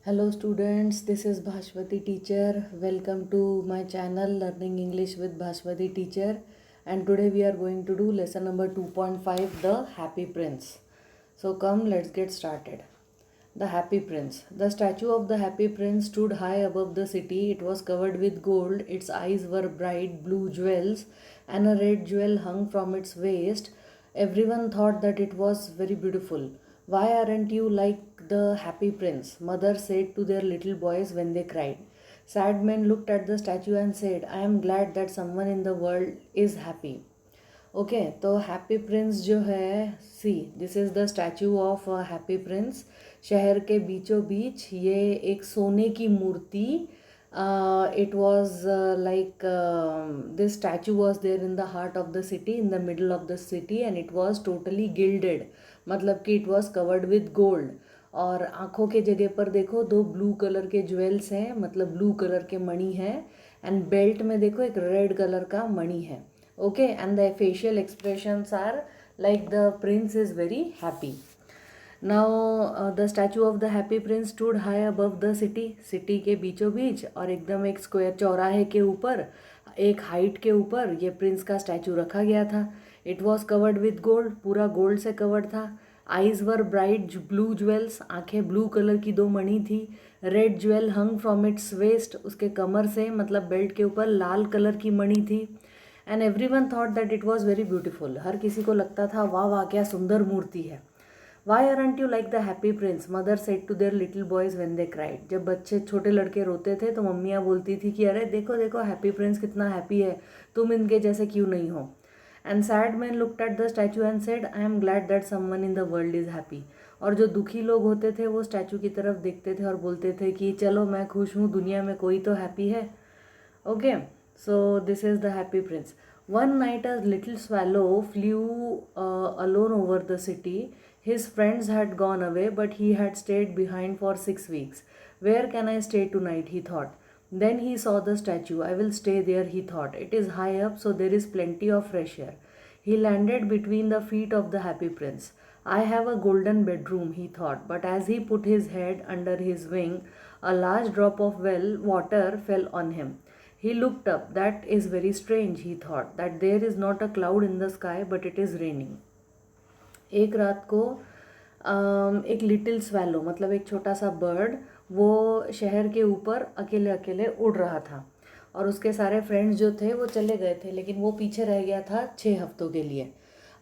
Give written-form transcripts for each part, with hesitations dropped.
Hello students, this is Bhashwati teacher. Welcome to my channel Learning English with Bhashwati teacher, and today we are going to do lesson number 2.5, The Happy Prince. So come, let's get started. The Happy Prince. The statue of the Happy Prince stood high above the city. It was covered with gold. Its eyes were bright blue jewels, and a red jewel hung from its waist. Everyone thought that it was very beautiful. Why aren't you like the Happy Prince? Mother said to their little boys when they cried. Sad men looked at the statue and said, I am glad that someone in the world is happy. Okay तो happy prince जो है, see this is the statue of happy prince. शहर के बीचों बीच ये एक सोने की मूर्ति. It was like this statue was there in the heart of the city, in the middle of the city, and it was totally gilded. मतलब कि it was covered with gold. और आँखों के जगह पर देखो दो ब्लू कलर के ज्वेल्स हैं, मतलब ब्लू कलर के मणि हैं. एंड बेल्ट में देखो एक रेड कलर का मणि है. Okay, and the facial expressions are like the prince is very happy. Now the statue of the happy prince stood high above the city के बीचों बीच, और एकदम एक स्क्वायर चौराहे के ऊपर एक हाइट के ऊपर ये प्रिंस का स्टैचू रखा गया था. It was covered with gold, पूरा गोल्ड से कवर्ड था. Eyes were bright blue jewels, आंखें ब्लू कलर की दो मणि थी. Red jewel hung from its waist, उसके कमर से मतलब बेल्ट के ऊपर लाल कलर की मणि थी. And everyone thought that it was very beautiful, हर किसी को लगता था वाह वाह क्या सुंदर मूर्ति है. Why aren't you like the happy prince, mother said to their little boys when they cried. जब बच्चे छोटे लड़के रोते थे तो मम्मियाँ बोलती थी कि अरे देखो देखो हैप्पी प्रिंस कितना हैप्पी है, तुम इनके जैसे क्यों नहीं हो. And sad man looked at the statue and said I am glad that someone in the world is happy. और जो दुखी लोग होते थे वो स्टैचू की तरफ देखते थे और बोलते थे कि चलो मैं खुश हूँ, दुनिया में कोई तो हैप्पी है. Okay, so this is the happy prince. One night a little swallow flew alone over the city. His friends had gone away, but he had stayed behind for 6 weeks. Where can I stay tonight, he thought. Then he saw the statue. I will stay there, he thought. It is high up, so there is plenty of fresh air. He landed between the feet of the happy prince. I have a golden bedroom, he thought, but as he put his head under his wing, a large drop of water fell on him. He looked up. That is very strange, he thought, that there is not a cloud in the sky, but it is raining. एक रात को एक little swallow मतलब एक छोटा सा bird वो शहर के ऊपर अकेले अकेले उड़ रहा था, और उसके सारे फ्रेंड्स जो थे वो चले गए थे, लेकिन वो पीछे रह गया था 6 हफ्तों के लिए.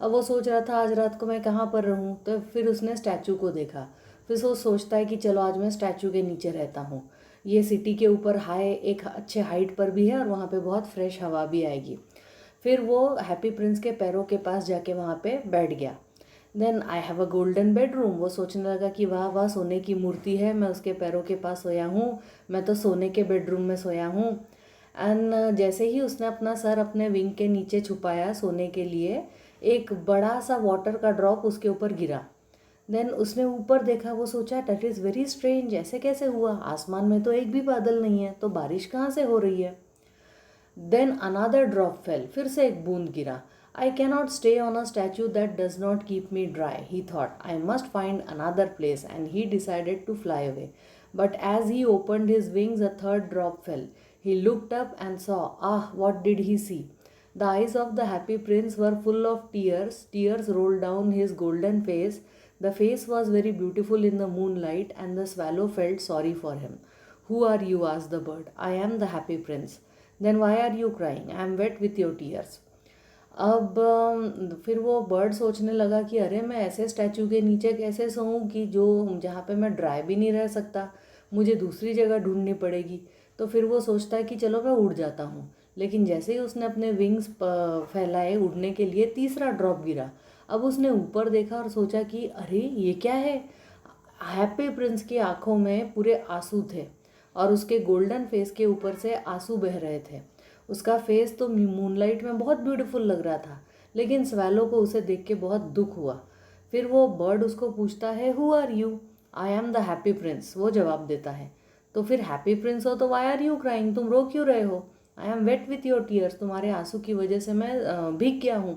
अब वो सोच रहा था आज रात को मैं कहाँ पर रहूँ. तो फिर उसने स्टैचू को देखा. फिर वो सोचता है कि चलो आज मैं स्टैचू के नीचे रहता हूँ. ये सिटी के ऊपर हाई एक अच्छे हाइट पर भी है और वहाँ पे बहुत फ्रेश हवा भी आएगी. फिर वो हैप्पी प्रिंस के पैरों के पास जाके वहाँ पे बैठ गया. Then I have a golden bedroom, वो सोचने लगा कि वाह वाह सोने की मूर्ति है, मैं उसके पैरों के पास सोया हूँ, मैं तो सोने के बेडरूम में सोया हूँ. एंड जैसे ही उसने अपना सर अपने विंग के नीचे छुपाया सोने के लिए, एक बड़ा सा वाटर का ड्रॉप उसके ऊपर गिरा. देन उसने ऊपर देखा, वो सोचा दैट इज़ वेरी स्ट्रेंज, ऐसे कैसे हुआ, आसमान में तो एक भी बादल नहीं है, तो बारिश कहाँ से हो रही है. देन अनदर ड्रॉप फेल, फिर से एक बूंद गिरा. I cannot stay on a statue that does not keep me dry, he thought. I must find another place, and he decided to fly away. But as he opened his wings a third drop fell. He looked up and saw, what did he see? The eyes of the happy prince were full of tears. Tears rolled down his golden face. The face was very beautiful in the moonlight, and the swallow felt sorry for him. Who are you? Asked the bird. I am the happy prince. Then why are you crying? I am wet with your tears. अब फिर वो bird सोचने लगा कि अरे मैं ऐसे statue के नीचे कैसे सोऊं कि जो जहाँ पे मैं ड्राई भी नहीं रह सकता, मुझे दूसरी जगह ढूंढनी पड़ेगी. तो फिर वो सोचता है कि चलो मैं उड़ जाता हूँ. लेकिन जैसे ही उसने अपने विंग्स फैलाए उड़ने के लिए, तीसरा ड्रॉप गिरा. अब उसने ऊपर देखा और सोचा कि अरे ये क्या है. हैप्पी प्रिंस की आंखों में पूरे आंसू थे, और उसके गोल्डन फेस के ऊपर से आंसू बह रहे थे. उसका फेस तो मूनलाइट में बहुत ब्यूटीफुल लग रहा था, लेकिन स्वैलो को उसे देख के बहुत दुख हुआ. फिर वो बर्ड उसको पूछता है, who are you? I am the happy prince, वो जवाब देता है. तो फिर हैप्पी प्रिंस हो तो वाई आर यू क्राइंग, तुम रो क्यों रहे हो? I am wet with your tears, तुम्हारे आंसू की वजह से मैं भीग गया हूँ.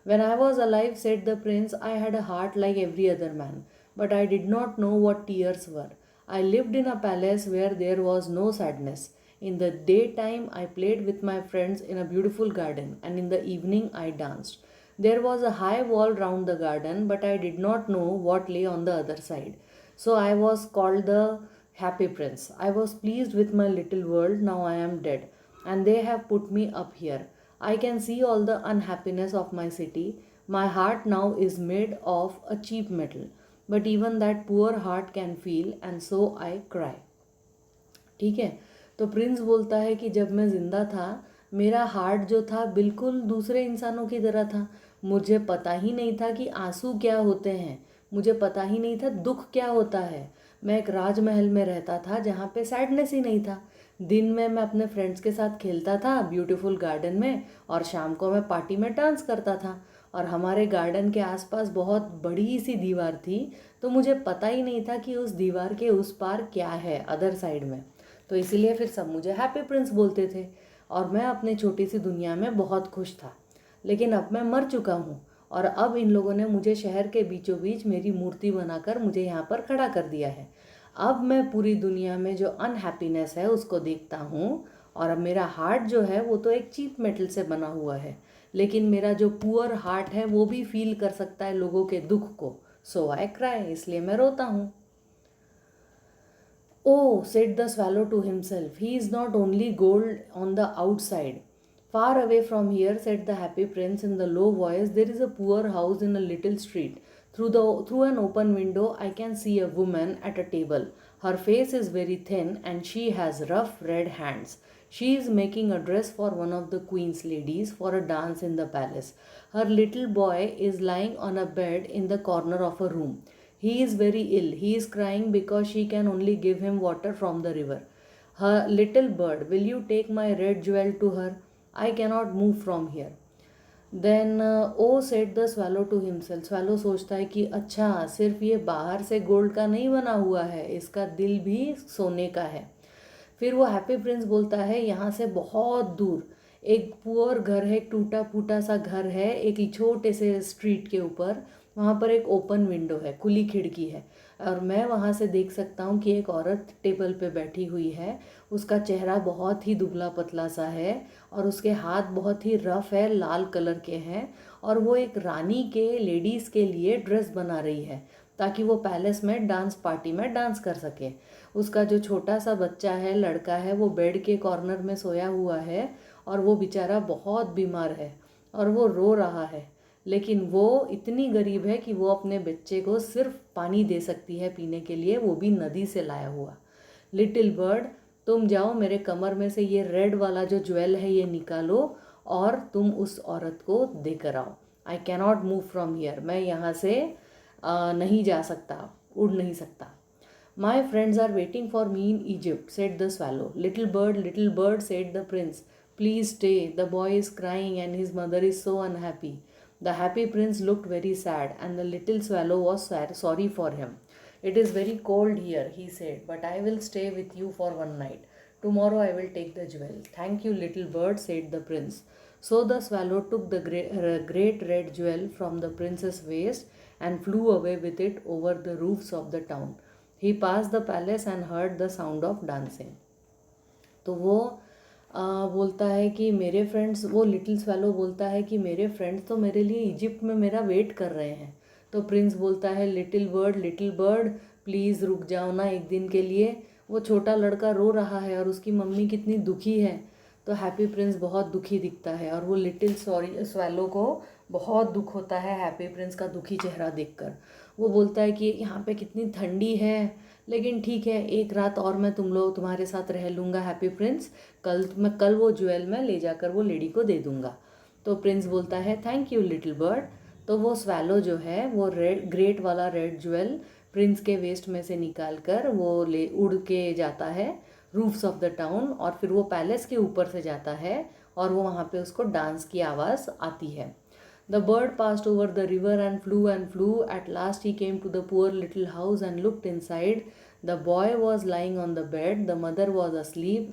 When I was alive, said the prince, I had a heart like every other man, but I did not know what tears were. I lived in a palace where there was no sadness. In the daytime, I played with my friends in a beautiful garden, and in the evening, I danced. There was a high wall round the garden, but I did not know what lay on the other side. So I was called the Happy Prince. I was pleased with my little world, now I am dead, and they have put me up here. I can see all the unhappiness of my city. My heart now is made of a cheap metal, but even that poor heart can feel, and so I cry. ठीक है। तो Prince बोलता है कि जब मैं ज़िंदा था, मेरा हार्ट जो था बिल्कुल दूसरे इंसानों की तरह था। मुझे पता ही नहीं था कि आंसू क्या होते हैं, मुझे पता ही नहीं था दुख क्या होता है। मैं एक राजमहल में रहता था जहाँ पे सैडनेस ही नहीं था। दिन में मैं अपने फ्रेंड्स के साथ खेलता था ब्यूटीफुल गार्डन में, और शाम को मैं पार्टी में डांस करता था। और हमारे गार्डन के आसपास बहुत बड़ी सी दीवार थी, तो मुझे पता ही नहीं था कि उस दीवार के उस पार क्या है अदर साइड में। तो इसीलिए फिर सब मुझे हैप्पी प्रिंस बोलते थे, और मैं अपने छोटी सी दुनिया में बहुत खुश था। लेकिन अब मैं मर चुका हूँ, और अब इन लोगों ने मुझे शहर के बीचों बीच मेरी मूर्ति बनाकर मुझे यहाँ पर खड़ा कर दिया है। अब मैं पूरी दुनिया में जो अनहैप्पीनेस है उसको देखता हूँ, और अब मेरा हार्ट जो है वो तो एक चीप मेटल से बना हुआ है, लेकिन मेरा जो पुअर हार्ट है वो भी फील कर सकता है लोगों के दुख को। सो आई क्राई, इसलिए मैं रोता हूँ। Oh, said the swallow to himself, he is not only gold on the outside. Far away from here, said the happy prince in the low voice, there is a poor house in a little street. Through an open window, I can see a woman at a table. Her face is very thin and she has rough red hands. She is making a dress for one of the queen's ladies for a dance in the palace. Her little boy is lying on a bed in the corner of a room. He is very ill. He is crying because she can only give him water from the river. Her little bird, will you take my red jewel to her? I cannot move from here. Then oh said the swallow to himself. Swallow सोचता है कि अच्छा, सिर्फ ये बाहर से gold का नहीं बना हुआ है, इसका दिल भी सोने का है। फिर वो हैप्पी प्रिंस बोलता है यहाँ से बहुत दूर एक पुअर घर है, एक टूटा फूटा सा घर है एक छोटे से स्ट्रीट के ऊपर। वहाँ पर एक ओपन विंडो है, खुली खिड़की है, और मैं वहाँ से देख सकता हूँ कि एक औरत टेबल पे बैठी हुई है। उसका चेहरा बहुत ही दुबला पतला सा है, और उसके हाथ बहुत ही रफ है, लाल कलर के हैं, और वो एक रानी के लेडीज़ के लिए ड्रेस बना रही है ताकि वो पैलेस में डांस पार्टी में डांस कर सके। उसका जो छोटा सा बच्चा है, लड़का है, वो बेड के कॉर्नर में सोया हुआ है, और वो बेचारा बहुत बीमार है और वो रो रहा है। लेकिन वो इतनी गरीब है कि वो अपने बच्चे को सिर्फ पानी दे सकती है पीने के लिए, वो भी नदी से लाया हुआ। लिटिल बर्ड, तुम जाओ मेरे कमर में से ये रेड वाला जो ज्वेल है ये निकालो, और तुम उस औरत को देकर आओ। I cannot move from here, मैं यहाँ से नहीं जा सकता, उड़ नहीं सकता। My friends are waiting for me in Egypt, said the swallow. Little bird, said the prince. Please stay. The boy is crying and his mother is so unhappy. The happy prince looked very sad, and the little swallow was sorry for him. It is very cold here, he said, but I will stay with you for one night. Tomorrow I will take the jewel. Thank you, little bird, said the prince. So the swallow took the great red jewel from the prince's waist and flew away with it over the roofs of the town. He passed the palace and heard the sound of dancing. तो वो बोलता है कि मेरे friends, वो little swallow बोलता है कि मेरे फ्रेंड्स तो मेरे लिए इजिप्ट में मेरा वेट कर रहे हैं। तो प्रिंस बोलता है लिटिल बर्ड प्लीज़ रुक जाओ ना एक दिन के लिए। वो छोटा लड़का रो रहा है और उसकी मम्मी कितनी दुखी है। तो हैप्पी प्रिंस बहुत दुखी दिखता है, और वो लिटिल स्वैलो को बहुत दुख होता है हैप्पी प्रिंस का दुखी चेहरा देखकर। वो बोलता है कि यहाँ पे कितनी ठंडी है, लेकिन ठीक है, एक रात और मैं तुम्हारे साथ रह लूँगा हैप्पी प्रिंस। कल वो ज्वेल मैं ले जाकर वो लेडी को दे दूँगा। तो प्रिंस बोलता है थैंक यू लिटिल बर्ड। तो वो स्वैलो जो है वो ग्रेट वाला रेड ज्वेल प्रिंस के वेस्ट में से निकाल कर वो ले उड़ के जाता है रूफ्स ऑफ द टाउन, और फिर वो पैलेस के ऊपर से जाता है, और वो वहाँ पे उसको डांस की आवाज़ आती है। The bird passed over the river and flew. At last he came to the poor little house and looked inside. The boy was lying on the bed. The mother was asleep.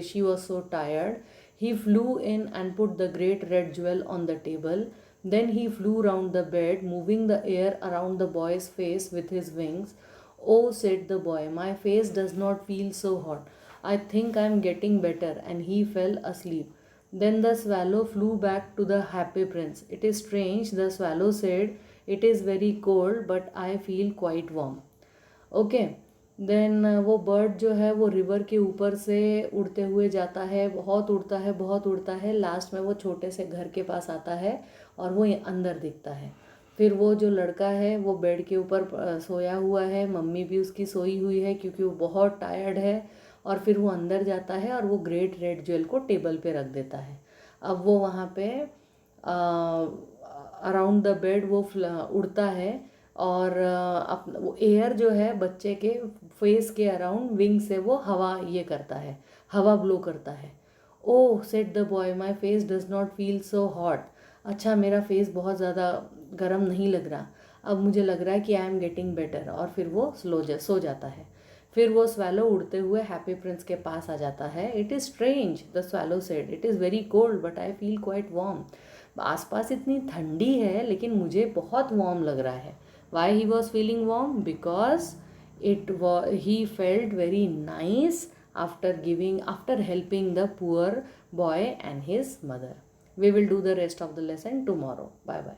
She was so tired. He flew in and put the great red jewel on the table. Then he flew round the bed, moving the air around the boy's face with his wings. Oh, said the boy, my face does not feel so hot. I think I am getting better. And he fell asleep. Then the swallow flew back to the happy prince. It is strange, the swallow said, it is very cold, but I feel quite warm. Okay देन वो bird जो है वो river के ऊपर से उड़ते हुए जाता है, बहुत उड़ता है, बहुत उड़ता है, लास्ट में वो छोटे से घर के पास आता है और वो अंदर दिखता है। फिर वो जो लड़का है वो बेड के ऊपर सोया हुआ है, मम्मी भी उसकी सोई हुई है क्योंकि वो बहुत टायर्ड है। और फिर वो अंदर जाता है और वो ग्रेट रेड ज्वेल को टेबल पे रख देता है। अब वो वहाँ पे अराउंड द बेड वो उड़ता है और वो एयर जो है बच्चे के फेस के अराउंड विंग से वो हवा ये करता है, हवा ब्लो करता है। Oh said the boy, my face does not feel so hot. अच्छा मेरा फेस बहुत ज़्यादा गर्म नहीं लग रहा, अब मुझे लग रहा है कि आई एम गेटिंग बेटर। और फिर वो सो जाता है। फिर वो स्वैलो उड़ते हुए हैप्पी प्रिंस के पास आ जाता है। It is strange, the swallow said, it is very cold but I feel quite warm. आसपास इतनी ठंडी है लेकिन मुझे बहुत वार्म लग रहा है। Why he was feeling warm? Because he felt very nice after helping the poor boy and his mother. We will do the rest of the lesson tomorrow. Bye bye.